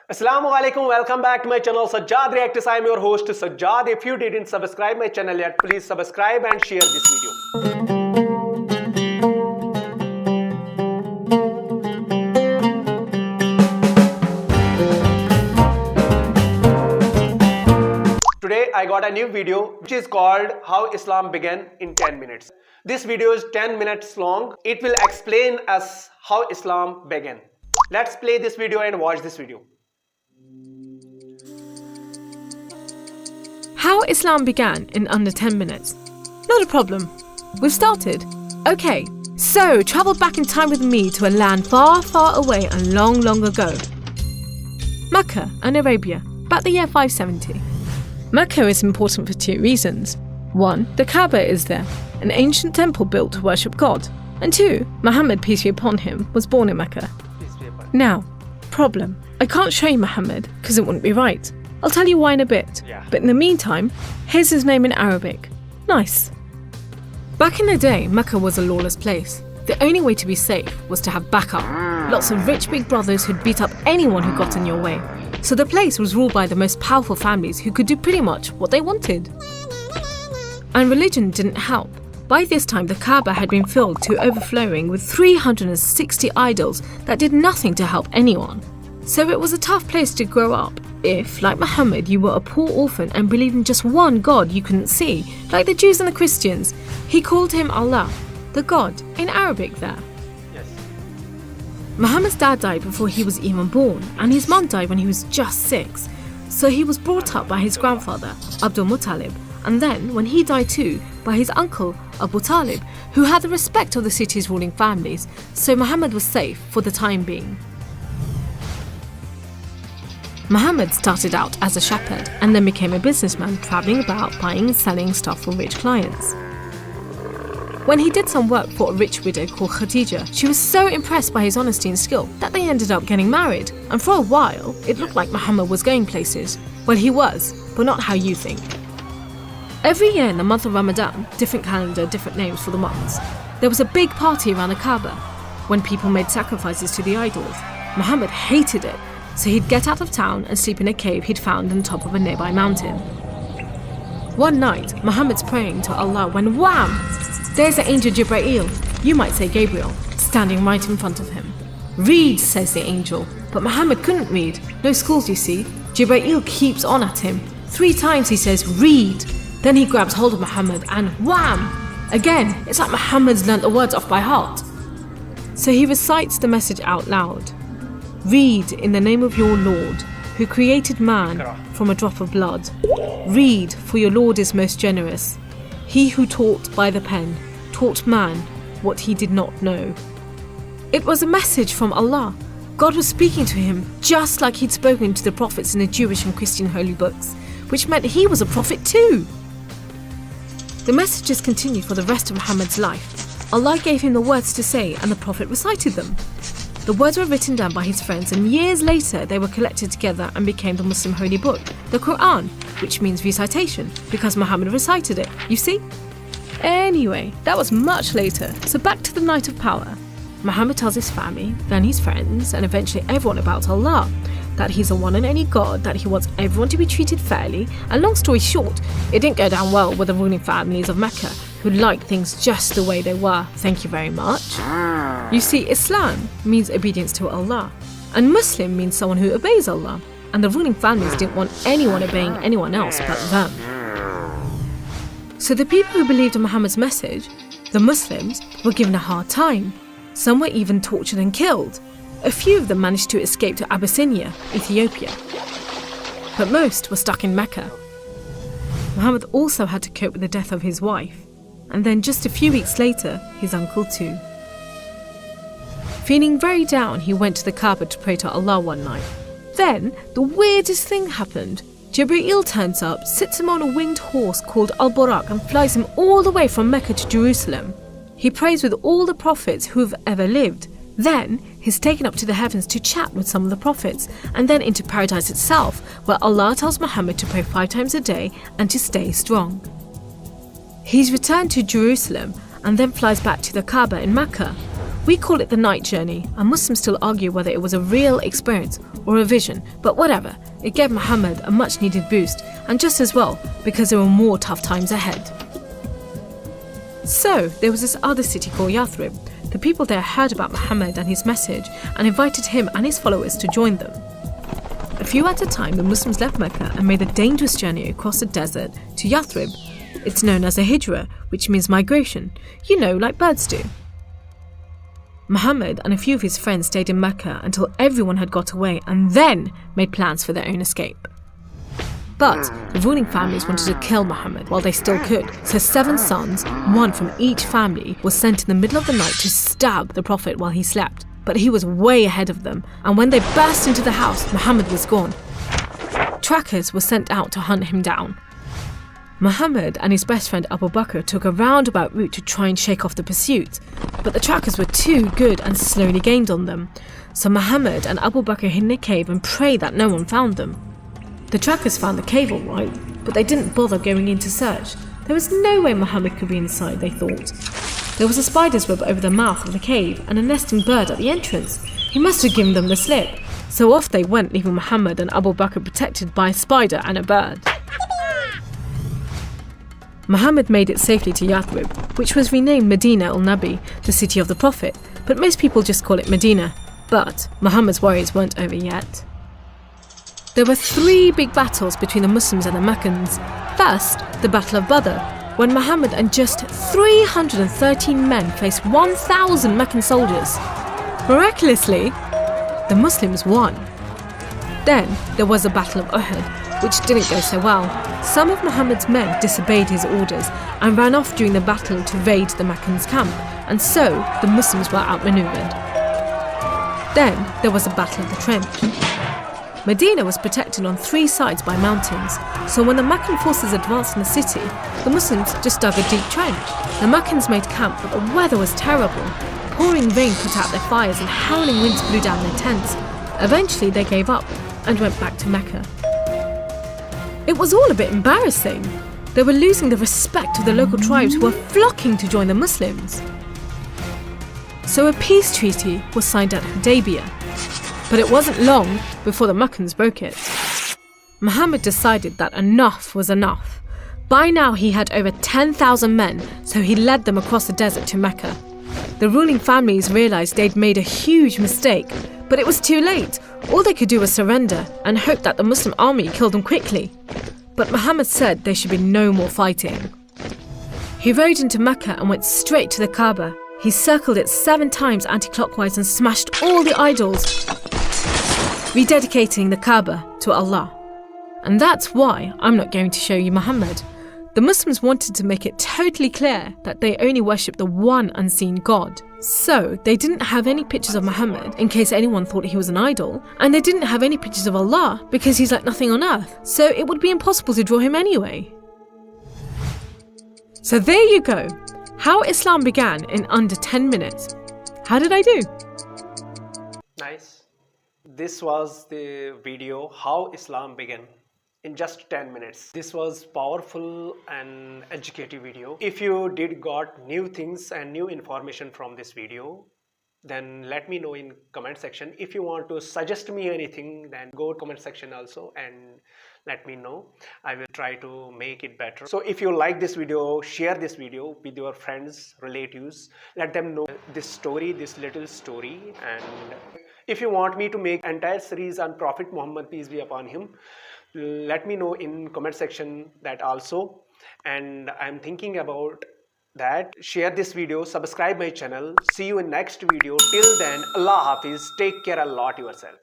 Assalamu alaikum, welcome back to my channel Sajad Reacts. I am your host Sajad. If you didn't subscribe my channel yet, please subscribe and share this video. Today I got a new video which is called How Islam Began in 10 minutes. This video is 10 minutes long. It will explain us how Islam began. Let's play this video and watch this video. How Islam began in under 10 minutes. Not a problem. We've started. Okay, so travel back in time with me to a land far, far away and long, long ago. Mecca and Arabia, about the year 570. Mecca is important for two reasons. One, the Kaaba is there, an ancient temple built to worship God. And two, Muhammad, peace be upon him, was born in Mecca. Now, problem. I can't show you Muhammad because it wouldn't be right. I'll tell you why in a bit. But in the meantime, here's his name in Arabic. Nice. Back in the day, Mecca was a lawless place. The only way to be safe was to have backup. Lots of rich big brothers who'd beat up anyone who got in your way. So the place was ruled by the most powerful families who could do pretty much what they wanted. And religion didn't help. By this time, the Kaaba had been filled to overflowing with 360 idols that did nothing to help anyone. So it was a tough place to grow up if, like Muhammad, you were a poor orphan and believed in just one God you couldn't see, like the Jews and the Christians. He called him Allah, the God, in Arabic there. Yes. Muhammad's dad died before he was even born, and his mum died when he was just 6. So he was brought up by his grandfather, Abdul Muttalib, and then, when he died too, by his uncle, Abu Talib, who had the respect of the city's ruling families, so Muhammad was safe for the time being. Muhammad started out as a shepherd and then became a businessman travelling about buying and selling stuff for rich clients. When he did some work for a rich widow called Khadija, she was so impressed by his honesty and skill that they ended up getting married, and for a while it looked like Muhammad was going places. Well, he was, but not how you think. Every year in the month of Ramadan, different calendar, different names for the months, there was a big party around the Kaaba when people made sacrifices to the idols. Muhammad hated it, so he'd get out of town and sleep in a cave he'd found on top of a nearby mountain. One night, Muhammad's praying to Allah when wham! There's the angel Jibreel, you might say Gabriel, standing right in front of him. Read, says the angel, but Muhammad couldn't read. No schools, you see. Jibreel keeps on at him. 3 times he says, read. Then he grabs hold of Muhammad and wham! Again, it's like Muhammad's learnt the words off by heart. So he recites the message out loud. Read in the name of your Lord, who created man from a drop of blood. Read, for your Lord is most generous. He who taught by the pen, taught man what he did not know. It was a message from Allah. God was speaking to him just like he'd spoken to the prophets in the Jewish and Christian holy books, which meant he was a prophet too. The messages continued for the rest of Muhammad's life. Allah gave him the words to say and the prophet recited them. The words were written down by his friends, and years later they were collected together and became the Muslim holy book, the Quran, which means recitation, because Muhammad recited it, you see? Anyway, that was much later, so back to the night of power. Muhammad tells his family, then his friends, and eventually everyone about Allah, that he's the one and only God, that he wants everyone to be treated fairly, and long story short, it didn't go down well with the ruling families of Mecca, who liked things just the way they were, thank you very much. You see, Islam means obedience to Allah, and Muslim means someone who obeys Allah, and the ruling families didn't want anyone obeying anyone else but them. So the people who believed in Muhammad's message, the Muslims, were given a hard time. Some were even tortured and killed. A few of them managed to escape to Abyssinia, Ethiopia. But most were stuck in Mecca. Muhammad also had to cope with the death of his wife, and then just a few weeks later, his uncle too. Feeling very down, he went to the Kaaba to pray to Allah one night. Then, the weirdest thing happened. Jibreel turns up, sits him on a winged horse called Al-Buraq and flies him all the way from Mecca to Jerusalem. He prays with all the prophets who have ever lived. Then, he's taken up to the heavens to chat with some of the prophets, and then into paradise itself, where Allah tells Muhammad to pray 5 times a day and to stay strong. He's returned to Jerusalem and then flies back to the Kaaba in Mecca. We call it the night journey, and Muslims still argue whether it was a real experience or a vision, but whatever, it gave Muhammad a much needed boost, and just as well, because there were more tough times ahead. So, there was this other city called Yathrib. The people there heard about Muhammad and his message and invited him and his followers to join them. A few at a time, the Muslims left Mecca and made a dangerous journey across the desert to Yathrib. It's known as a hijra, which means migration, like birds do. Muhammad and a few of his friends stayed in Mecca until everyone had got away and then made plans for their own escape. But the ruling families wanted to kill Muhammad while they still could, so 7 sons, one from each family, was sent in the middle of the night to stab the Prophet while he slept. But he was way ahead of them, and when they burst into the house, Muhammad was gone. Trackers were sent out to hunt him down. Muhammad and his best friend Abu Bakr took a roundabout route to try and shake off the pursuit, but the trackers were too good and slowly gained on them. So Muhammad and Abu Bakr hid in a cave and prayed that no one found them. The trackers found the cave all right, but they didn't bother going in to search. There was no way Muhammad could be inside, they thought. There was a spider's web over the mouth of the cave and a nesting bird at the entrance. He must have given them the slip. So off they went, leaving Muhammad and Abu Bakr protected by a spider and a bird. Muhammad made it safely to Yathrib, which was renamed Medina al-Nabi, the city of the Prophet, but most people just call it Medina. But Muhammad's worries weren't over yet. There were 3 big battles between the Muslims and the Meccans. First, the Battle of Badr, when Muhammad and just 313 men faced 1,000 Meccan soldiers. Miraculously, the Muslims won. Then there was the Battle of Uhud, which didn't go so well. Some of Muhammad's men disobeyed his orders and ran off during the battle to raid the Meccans' camp, and so the Muslims were outmaneuvered. Then there was the Battle of the Trench. Medina was protected on 3 sides by mountains, so when the Meccan forces advanced in the city, the Muslims just dug a deep trench. The Meccans made camp, but the weather was terrible. Pouring rain put out their fires and howling winds blew down their tents. Eventually they gave up and went back to Mecca. It was all a bit embarrassing. They were losing the respect of the local tribes who were flocking to join the Muslims. So a peace treaty was signed at Hudaybiyah. But it wasn't long before the Meccans broke it. Muhammad decided that enough was enough. By now he had over 10,000 men, so he led them across the desert to Mecca. The ruling families realised they'd made a huge mistake, but it was too late. All they could do was surrender and hope that the Muslim army killed them quickly. But Muhammad said there should be no more fighting. He rode into Mecca and went straight to the Kaaba. He circled it 7 times anti-clockwise and smashed all the idols, rededicating the Kaaba to Allah. And that's why I'm not going to show you Muhammad. The Muslims wanted to make it totally clear that they only worship the one unseen God. So they didn't have any pictures of Muhammad in case anyone thought he was an idol, and they didn't have any pictures of Allah because he's like nothing on earth, so it would be impossible to draw him anyway. So there you go. How Islam began in under 10 minutes. How did I do? Nice. This was the video how Islam began in just 10 minutes. This was powerful and educative video. If you did got new things and new information from this video, then let me know in comment section. If you want to suggest me anything, then go to comment section also and let me know. I will try to make it better. So if you like this video, share this video with your friends, relatives. Let them know this story, this little story. And if you want me to make entire series on Prophet Muhammad, peace be upon him, let me know in comment section that also. And I'm thinking about that. Share this video, subscribe my channel. See you in next video. Till then, Allah Hafiz. Take care a lot yourself.